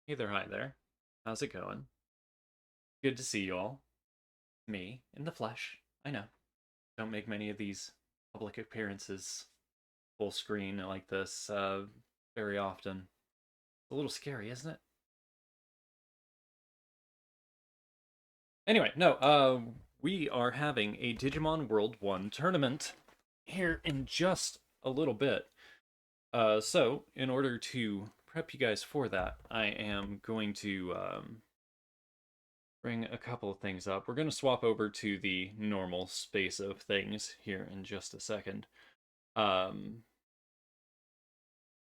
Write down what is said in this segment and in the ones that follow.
Hey there, hi there. How's it going? Good to see you all. Me, in the flesh. I know. Don't make many of these public appearances full screen like this very often. It's a little scary, isn't it? Anyway, no, we are having a Digimon World 1 tournament here in just a little bit. So, in order to prep you guys for that, I am going to bring a couple of things up. We're going to swap over to the normal space of things here in just a second. Um,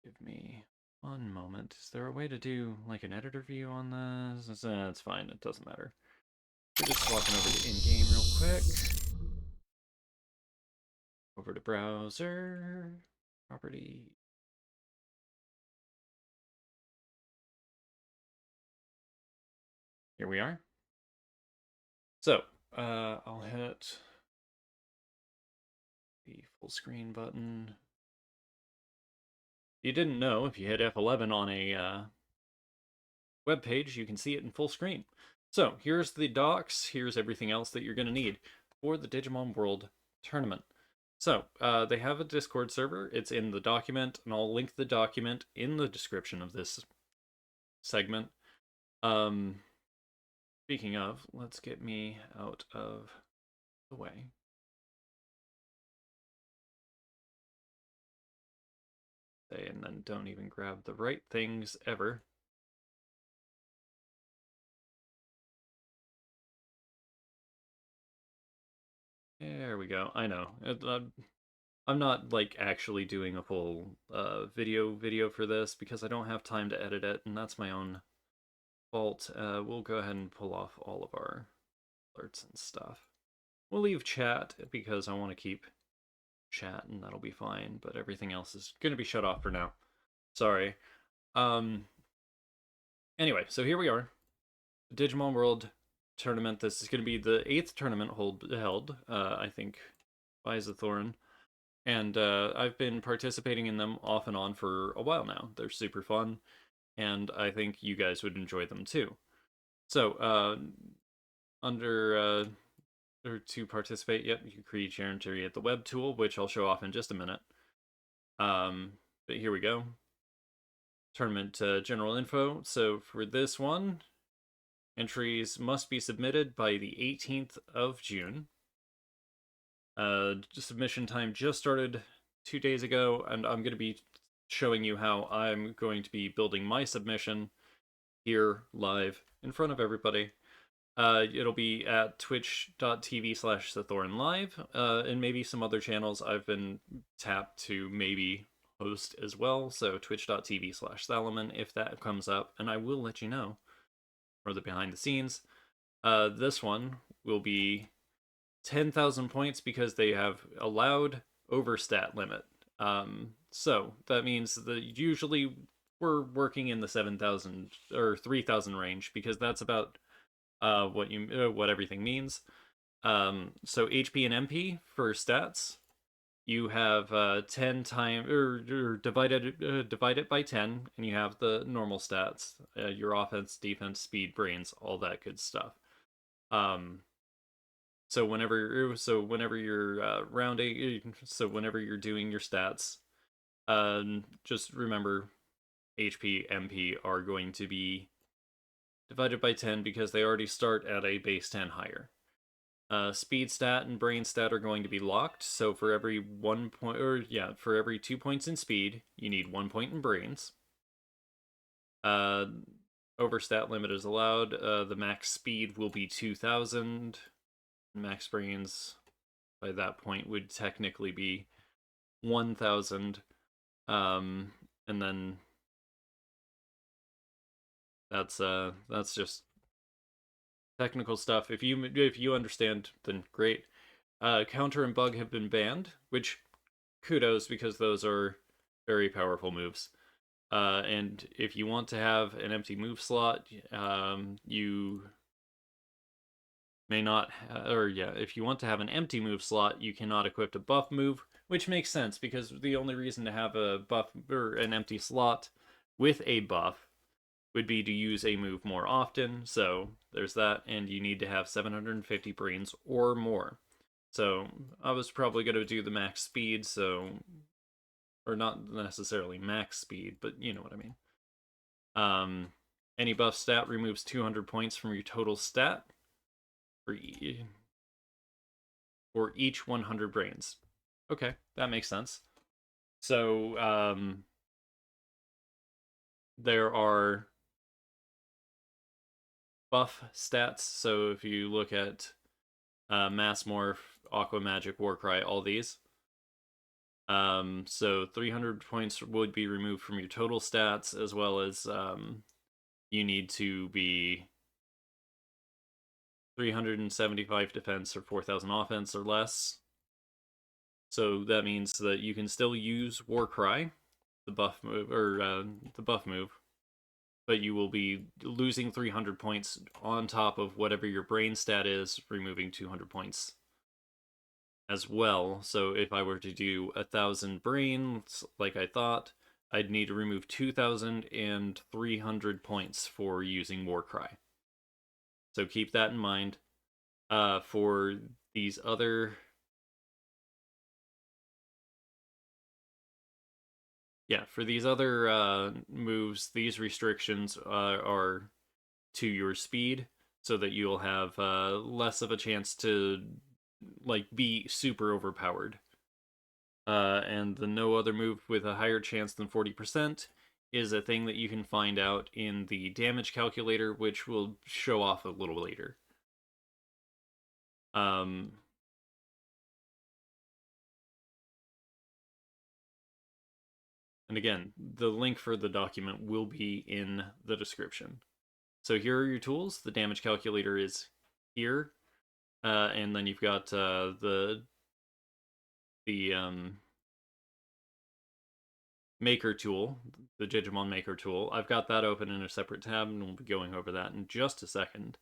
give me one moment. Is there a way to do like an editor view on this? It's fine. It doesn't matter. We're just swapping over to in-game real quick. Over to browser, property. Here we are. So, I'll hit the full screen button. You didn't know if you hit F11 on a web page, you can see it in full screen. So here's the docs. Here's everything else that you're going to need for the Digimon World tournament. So they have a Discord server. It's in the document, and I'll link the document in the description of this segment. Um, Speaking of, let's get me out of the way. And then don't even grab the right things ever. There we go. I know. I'm not like actually doing a full video for this because I don't have time to edit it, and that's my own fault. We'll go ahead and pull off all of our alerts and stuff. We'll leave chat because I want to keep chat, and that'll be fine. But everything else is going to be shut off for now. Sorry. Um. Anyway, so here we are, Digimon World tournament. This is going to be the 8th tournament held. I think by Zathorin. And I've been participating in them off and on for a while now. They're super fun, and I think you guys would enjoy them too. So, under or to participate, yep, you can create your entry at the web tool, which I'll show off in just a minute. But here we go. Tournament general info. So for this one, entries must be submitted by the 18th of June. Submission time just started 2 days ago, and I'm going to be showing you how I'm going to be building my submission here live in front of everybody. It'll be at twitch.tv/SathorinLive, and maybe some other channels I've been tapped to maybe host as well. So twitch.tv/Salaman if that comes up, and I will let you know for the behind the scenes. This one will be 10,000 points because they have allowed overstat limit. So that means that usually we're working in the 7,000 or 3,000 range because that's about what everything means. So HP and MP for stats, you have 10 times or divide it by 10, and you have the normal stats, your offense, defense, speed, brains, all that good stuff. So whenever you're whenever you're doing your stats, just remember HP, MP are going to be divided by 10 because they already start at a base 10 higher. Speed stat and brain stat are going to be locked, so for every for every 2 points in speed, you need 1 point in brains. Overstat limit is allowed. The max speed will be 2,000. Max brains by that point would technically be 1,000. And then that's just technical stuff. If you understand, then great. Counter and bug have been banned, which kudos because those are very powerful moves. And if you want to have an empty move slot, you may not, if you want to have an empty move slot, you cannot equip a buff move, which makes sense because the only reason to have a buff or an empty slot with a buff would be to use a move more often. So there's that, and you need to have 750 brains or more. So I was probably going to do the max speed, so, or not necessarily max speed, but you know what I mean. Any buff stat removes 200 points from your total stat for, for each 100 brains. Okay, that makes sense. So there are buff stats. So if you look at Mass Morph, Aqua Magic, Warcry, all these. So 300 points would be removed from your total stats, as well as you need to be 375 defense or 4,000 offense or less. So that means that you can still use Warcry, the buff move, or the buff move, but you will be losing 300 points on top of whatever your brain stat is, removing 200 points as well. So if I were to do 1,000 brains, like I thought, I'd need to remove 2,300 points for using Warcry. So keep that in mind. For these other... Yeah, for these other moves, these restrictions are to your speed, so that you'll have less of a chance to like be super overpowered. And the no other move with a higher chance than 40% is a thing that you can find out in the damage calculator, which will show off a little later. Um, and again, the link for the document will be in the description. So here are your tools. The damage calculator is here, and then you've got the maker tool, the Digimon maker tool. I've got that open in a separate tab, and we'll be going over that in just a second.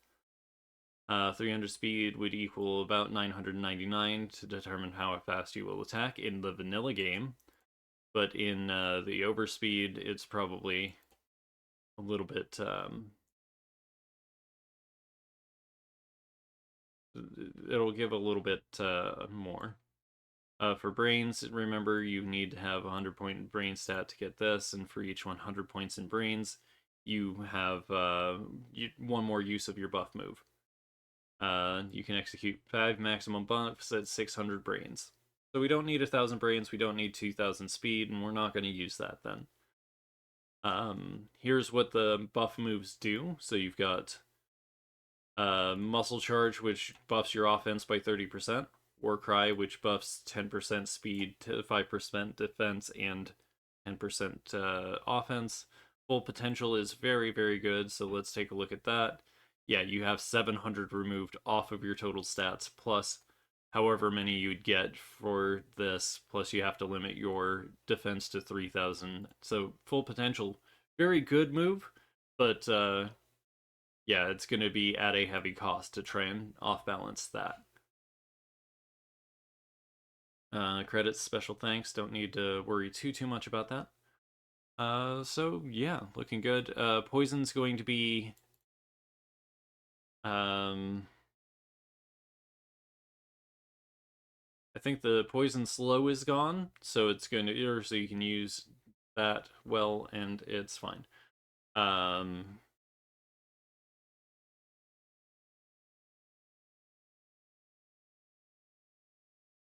300 speed would equal about 999 to determine how fast you will attack in the vanilla game. But in the overspeed, it's probably a little bit... it'll give a little bit more. For brains, remember you need to have a 100-point brain stat to get this, and for each 100 points in brains, you have one more use of your buff move. You can execute 5 maximum buffs at 600 brains. So we don't need 1,000 brains, we don't need 2,000 speed, and we're not going to use that then. Here's what the buff moves do. So you've got Muscle Charge, which buffs your offense by 30%. Warcry, which buffs 10% speed to 5% defense and 10% offense. Full Potential is very, very good, so let's take a look at that. Yeah, you have 700 removed off of your total stats, plus however many you'd get for this, plus you have to limit your defense to 3,000. So Full Potential, very good move, but yeah, it's going to be at a heavy cost to try and off-balance that. Credits, special thanks, don't need to worry too much about that. So yeah, looking good. Poison's going to be... I think the poison slow is gone, so it's going to... so you can use that well, and it's fine.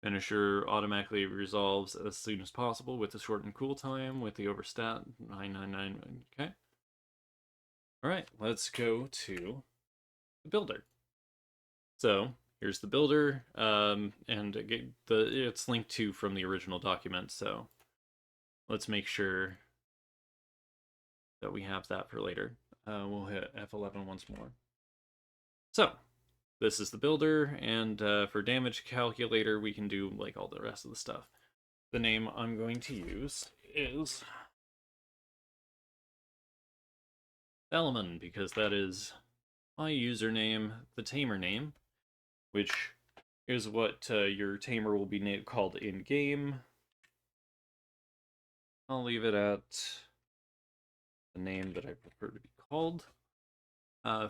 Finisher automatically resolves as soon as possible with the shortened cool time, with the overstat 999. Okay. Alright, let's go to the builder. So, here's the builder, and it's linked to from the original document, so let's make sure that we have that for later. We'll hit F11 once more. So, this is the builder, and for damage calculator, we can do like all the rest of the stuff. The name I'm going to use is Elman, because that is my username, the tamer name, which is what your tamer will be called in-game. I'll leave it at the name that I prefer to be called. World.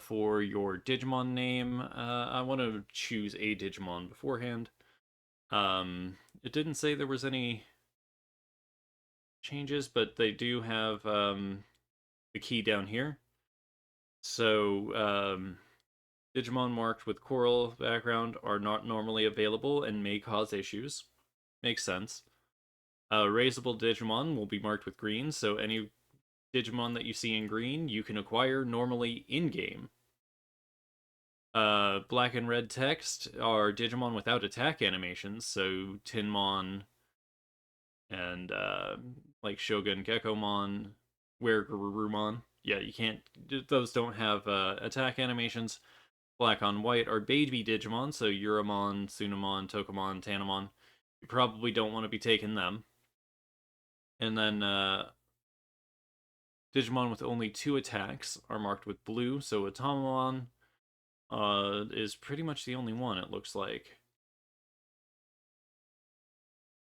For your Digimon name, I want to choose a Digimon beforehand. It didn't say there was any changes, but they do have the key down here. So, Digimon marked with coral background are not normally available and may cause issues. Makes sense. Raisable Digimon will be marked with green, so any Digimon that you see in green you can acquire normally in game. Black and red text are Digimon without attack animations, so Tinmon and like Shogun Gekomon, Weregarurumon. Yeah, you can't. Those don't have attack animations. Black on white are baby Digimon, so Uramon, Sunamon, Tokamon, Tanamon. You probably don't want to be taking them. And then Digimon with only 2 attacks are marked with blue, so Atomamon is pretty much the only one, it looks like.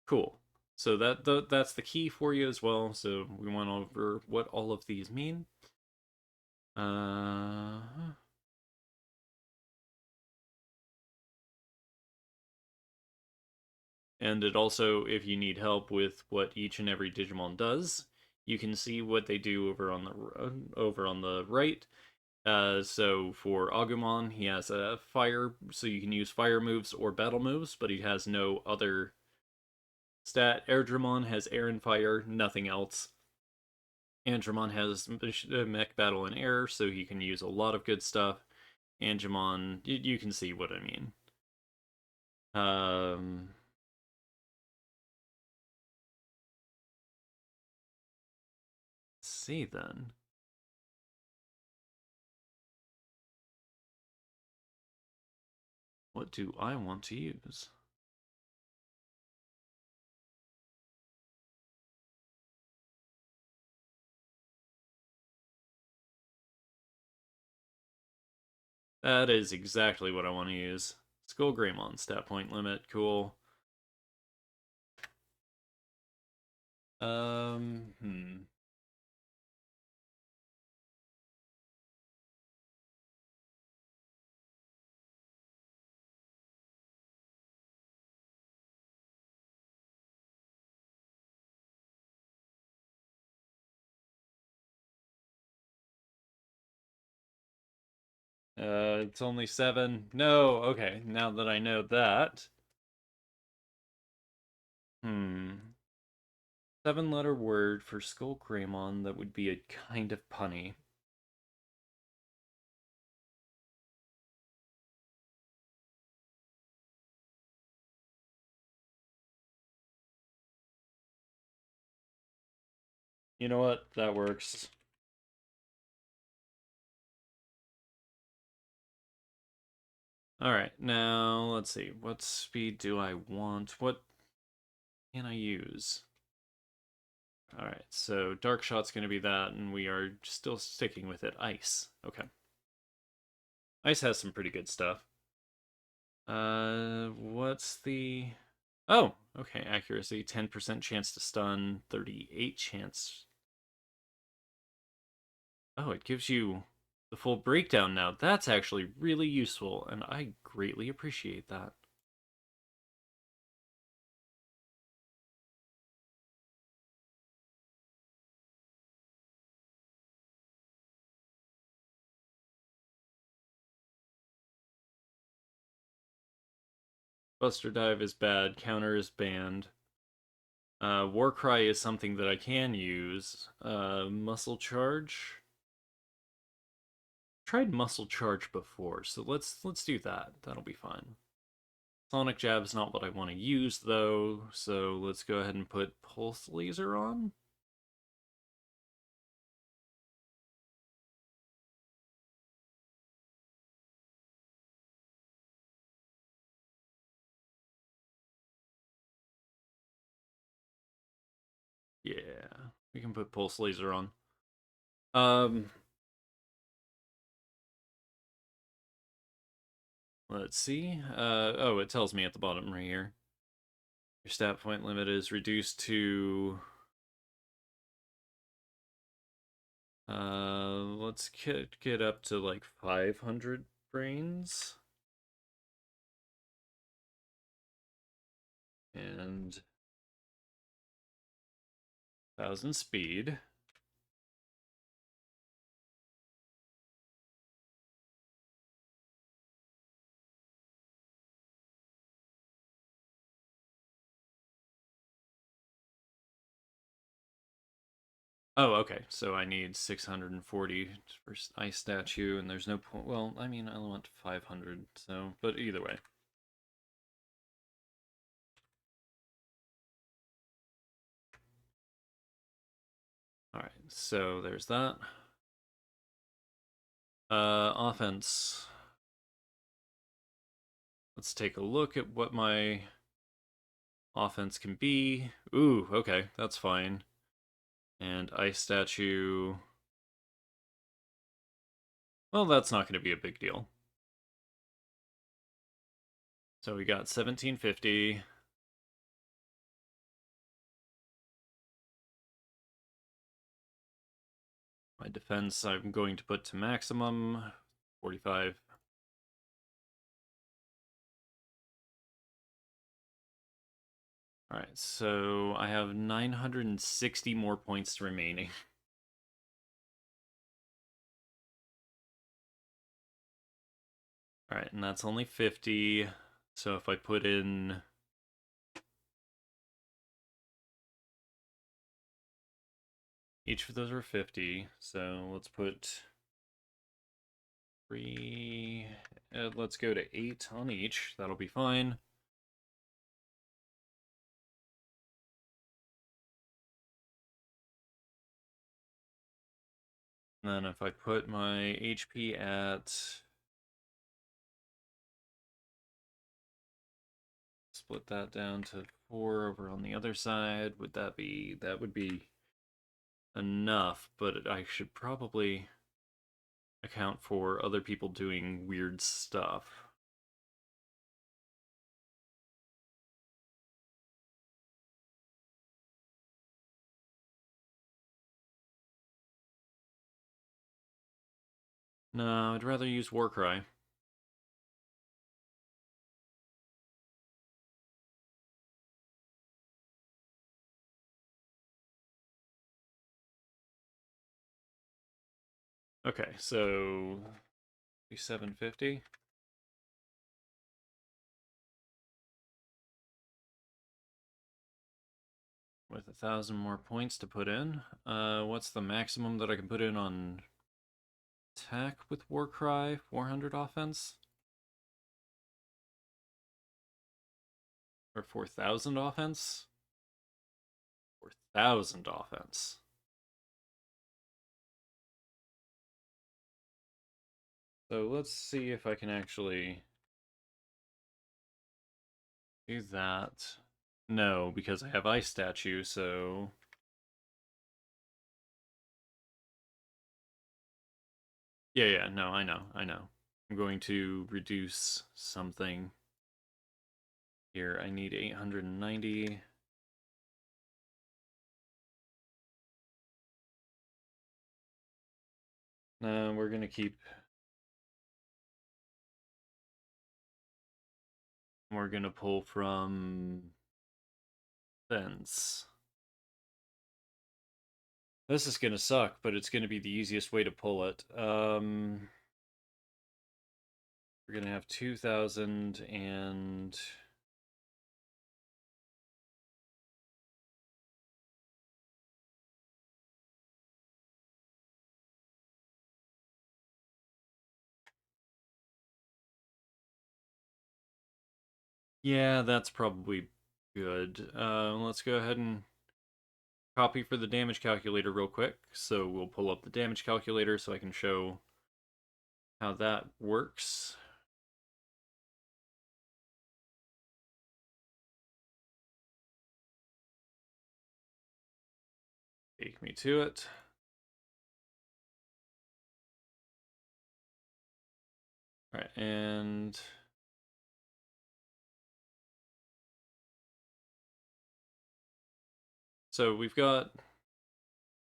Cool. So that's the key for you as well. So we went over what all of these mean. Uh, and it also, if you need help with what each and every Digimon does, you can see what they do over on the right. So for Agumon, he has a fire, so you can use fire moves or battle moves, but he has no other stat. Airdramon has air and fire, nothing else. Andromon has mech battle and air, so he can use a lot of good stuff. Angemon, you can see what I mean. Um, let's see then. What do I want to use? That is exactly what I want to use. Skull Greymon, stat point limit, cool. Hmm. It's only 7. No, okay, now that I know that. Hmm. 7-letter word for Skull Greymon that would be a kind of punny. You know what? That works. Alright, now let's see. What speed do I want? What can I use? Alright, so Dark Shot's going to be that, and we are still sticking with it. Ice. Okay. Ice has some pretty good stuff. What's the... Oh, okay, accuracy. 10% chance to stun, 38 chance. Oh, it gives you the full breakdown now. That's actually really useful, and I greatly appreciate that. Buster Dive is bad, Counter is banned. Warcry is something that I can use. Muscle Charge. Tried Muscle Charge before, so let's do that. That'll be fine. Sonic Jab's not what I want to use though, so let's go ahead and put Pulse Laser on. Yeah, we can put Pulse Laser on. Um, let's see. Oh, it tells me at the bottom right here. Your stat point limit is reduced to Let's get up to like 500 brains. And 1,000 speed. Oh, okay. So I need 640 for ice statue, and there's no point. Well, I mean, I want 500. So, but either way. All right. So there's that. Offense. Let's take a look at what my offense can be. Ooh, okay, that's fine. And ice statue. Well, that's not going to be a big deal. So we got 1750. My defense I'm going to put to maximum, 45. All right, so I have 960 more points remaining. All right, and that's only 50. So if I put in each of those are 50. So let's put three. Let's go to 8 on each. That'll be fine. And then if I put my HP at split that down to 4 over on the other side, that would be enough, but I should probably account for other people doing weird stuff. No, I'd rather use Warcry. Okay, so 750 with 1,000 more points to put in. What's the maximum that I can put in on attack with Warcry? 400 offense? Or 4,000 offense? 4,000 offense. So let's see if I can actually do that. No, because I have Ice Statue, so... Yeah, no, I know. I'm going to reduce something here. I need 890. No, we're gonna keep... We're gonna pull from... Fence. This is gonna suck, but it's gonna be the easiest way to pull it. We're gonna have 2,000 and... Yeah, that's probably good. Let's go ahead and copy for the damage calculator real quick. So we'll pull up the damage calculator so I can show how that works. Take me to it. All right, and so we've got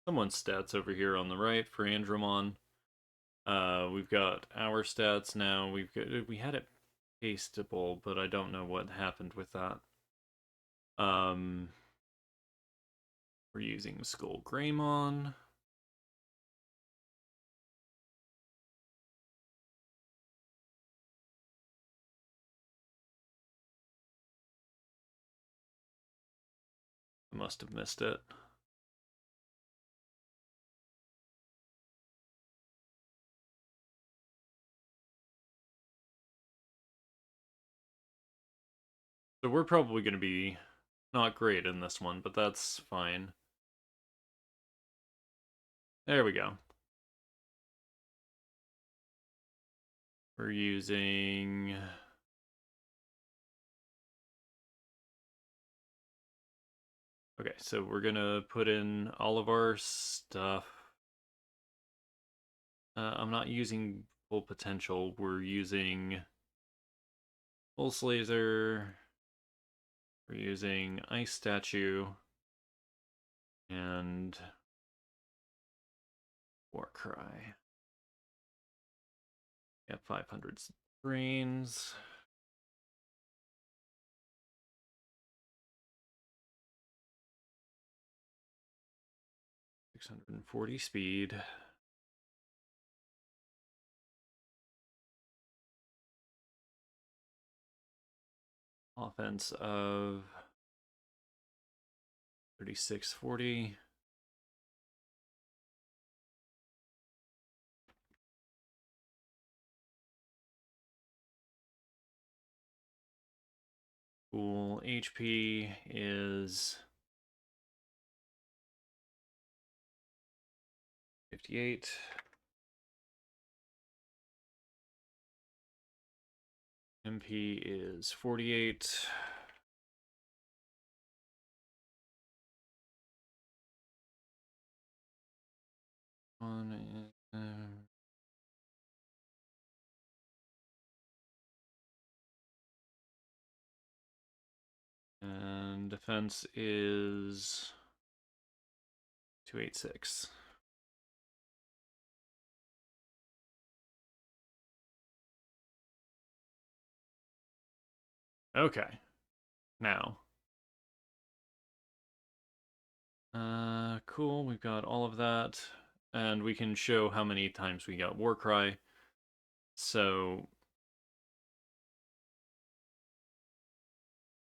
someone's stats over here on the right for Andromon. We've got our stats now. We had it pasteable, but I don't know what happened with that. Um, we're using Skull Greymon. I must have missed it. So we're probably going to be not great in this one, but that's fine. There we go. We're using... Okay, so we're going to put in all of our stuff. I'm not using full potential. We're using pulse laser. We're using ice statue and war cry. Yeah, 500 brains. .640 speed. Offense of 3640. Cool. HP is 58. MP is 48. And defense is 286. Okay. Now. Cool. We've got all of that. And we can show how many times we got Warcry. So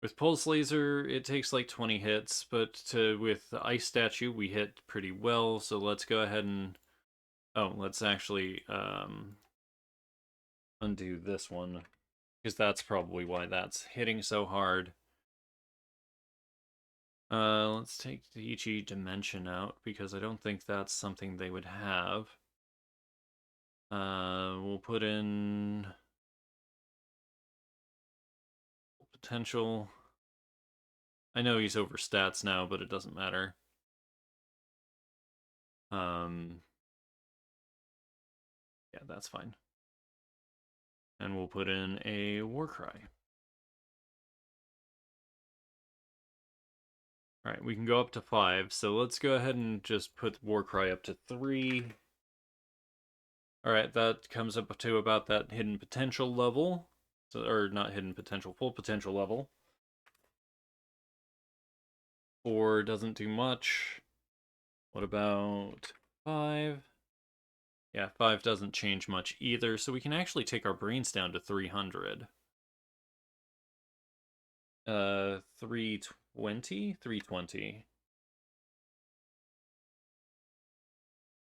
with Pulse Laser, it takes like 20 hits, but with the Ice Statue, we hit pretty well. So let's go ahead and... Oh, let's actually undo this one, because that's probably why that's hitting so hard. Let's take the Ichi Dimension out, because I don't think that's something they would have. We'll put in potential. I know he's over stats now, but it doesn't matter. Yeah, that's fine. And we'll put in a Warcry. All right, we can go up to 5. So let's go ahead and just put Warcry up to 3. All right, that comes up to about that hidden potential level. So, or not hidden potential, full potential level. 4 doesn't do much. What about 5? Yeah, 5 doesn't change much either, so we can actually take our brains down to 300. 320? 320.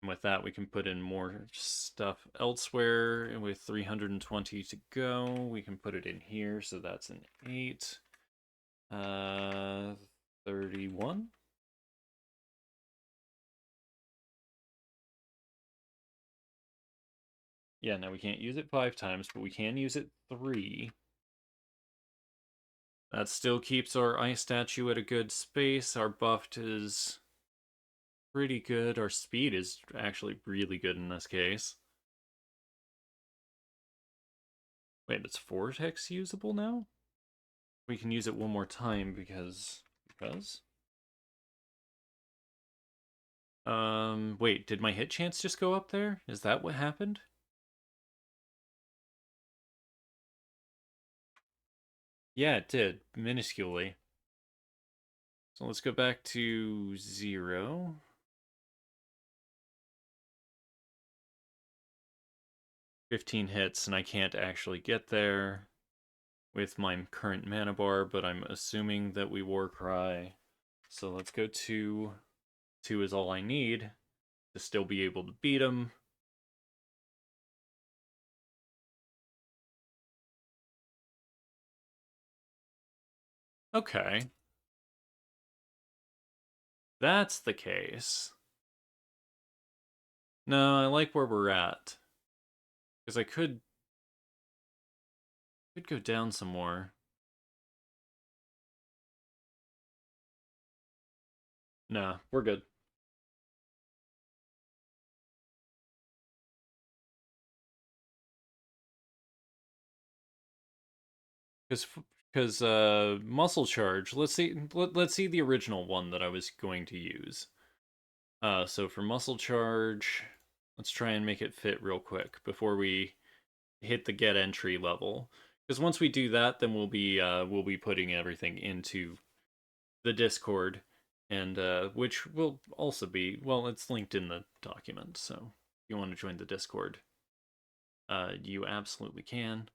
And with that, we can put in more stuff elsewhere. And with 320 to go, we can put it in here, so that's an 8. 31. Yeah, now we can't use it 5 times, but we can use it 3. That still keeps our ice statue at a good space. Our buffed is pretty good. Our speed is actually really good in this case. Wait, it's vortex usable now? We can use it one more time because... Wait, did my hit chance just go up there? Is that what happened? Yeah, it did, minusculely. So let's go back to 0. 15 hits, and I can't actually get there with my current mana bar, but I'm assuming that we War Cry. So let's go 2. 2 is all I need to still be able to beat him. Okay, that's the case. No, I like where we're at. Because I could go down some more. Nah, we're good. Because muscle charge. Let's see the original one that I was going to use. So for muscle charge, let's try and make it fit real quick before we hit the get entry level. Because once we do that, then we'll be putting everything into the Discord, and which will also be, well, it's linked in the document. So if you want to join the Discord, you absolutely can.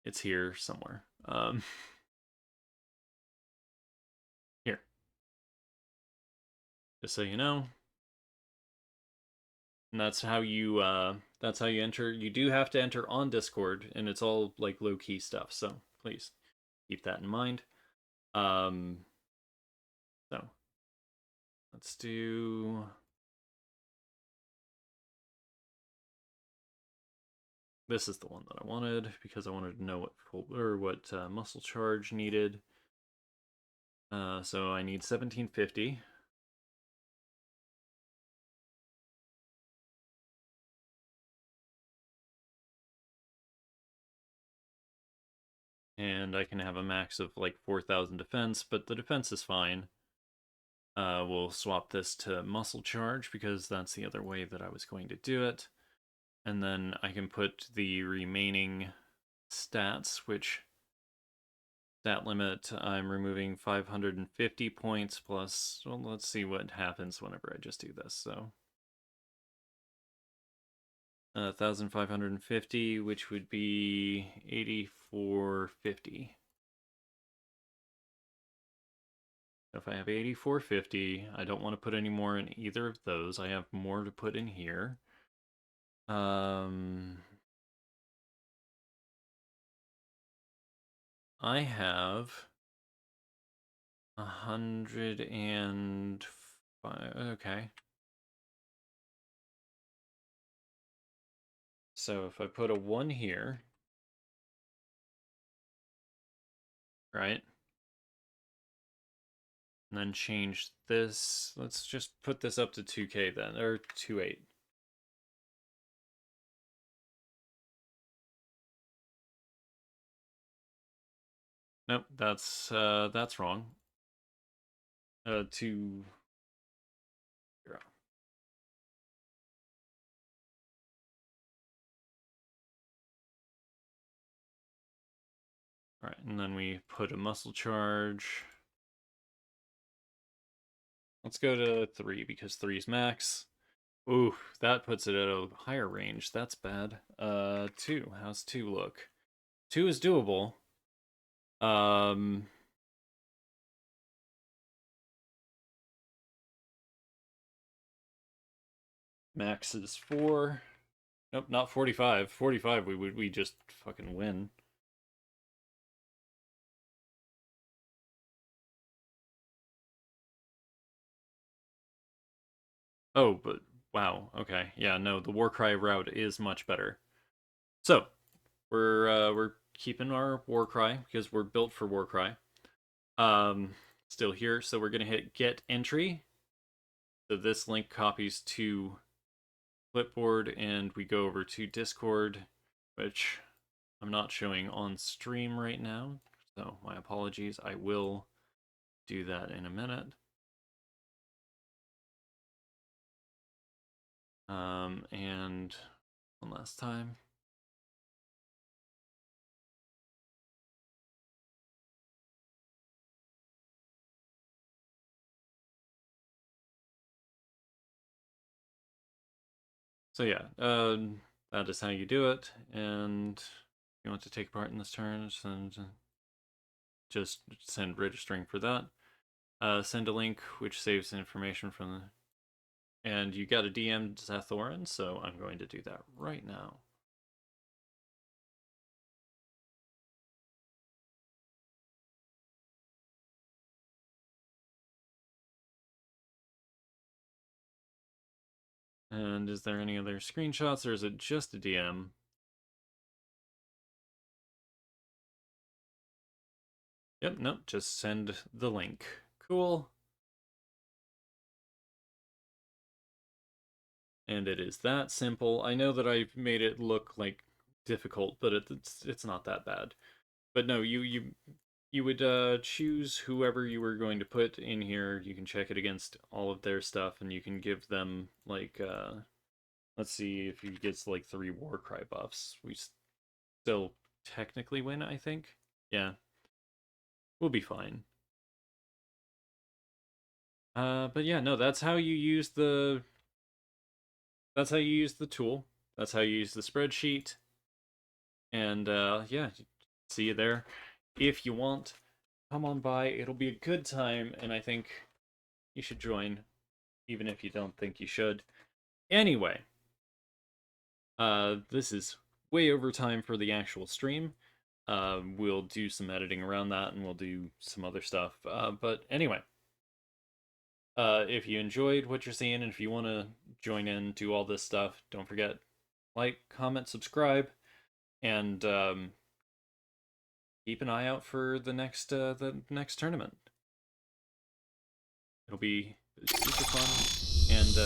It's here somewhere. Here, just so you know. And that's how you enter. You do have to enter on Discord, and it's all like low key stuff. So please keep that in mind. Um, so let's do. This is the one that I wanted because I wanted to know what muscle charge needed. So I need 1750. And I can have a max of like 4,000 defense, but the defense is fine. We'll swap this to muscle charge because that's the other way that I was going to do it. And then I can put the remaining stats, which stat limit, I'm removing 550 points plus, well, let's see what happens whenever I just do this. So 1,550, which would be 8450. If I have 8450, I don't want to put any more in either of those. I have more to put in here. I have 105. Okay. So if I put a 1 here, right? And then change this. Let's just put this up to 2K then, or 2.8. Nope, that's wrong. 2 0. All right, and then we put a muscle charge. Let's go to 3 because 3 is max. Ooh, that puts it at a higher range. That's bad. 2. How's 2 look? 2 is doable. Um, Max is 4. Nope, not 45. 45, we just fucking win. Oh, but wow. Okay, yeah, no, the Warcry route is much better. So we're keeping our Warcry because we're built for Warcry. Still here, so we're gonna hit get entry. So this link copies to clipboard, and we go over to Discord, which I'm not showing on stream right now. So my apologies. I will do that in a minute. And one last time. So yeah, that is how you do it. And if you want to take part in this turn, just send registering for that. Send a link which saves information from the. And you got a DM Zathoran, so I'm going to do that right now. And is there any other screenshots, or is it just a DM? Yep, nope, just send the link. Cool. And it is that simple. I know that I've made it look like difficult, but it's not that bad. But no, you would choose whoever you were going to put in here. You can check it against all of their stuff, and you can give them like let's see if he gets like 3 Warcry buffs. We still technically win, I think. Yeah, we'll be fine. But yeah, no, that's how you use the tool. That's how you use the spreadsheet. And yeah, see you there. If you want, come on by. It'll be a good time, and I think you should join, even if you don't think you should. Anyway, this is way over time for the actual stream. We'll do some editing around that, and we'll do some other stuff. But anyway, if you enjoyed what you're seeing, and if you want to join in, do all this stuff, don't forget like, comment, subscribe, and keep an eye out for the next tournament. It'll be super fun, and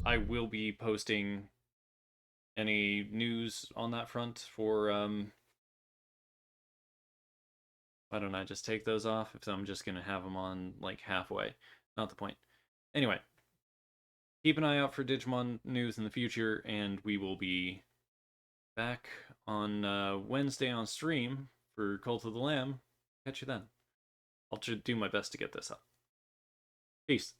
I will be posting any news on that front for why don't I just take those off if I'm just gonna have them on like halfway? Not the point. Anyway, keep an eye out for Digimon news in the future, and we will be back on Wednesday on stream for Cult of the Lamb. Catch you then. I'll do my best to get this up. Peace.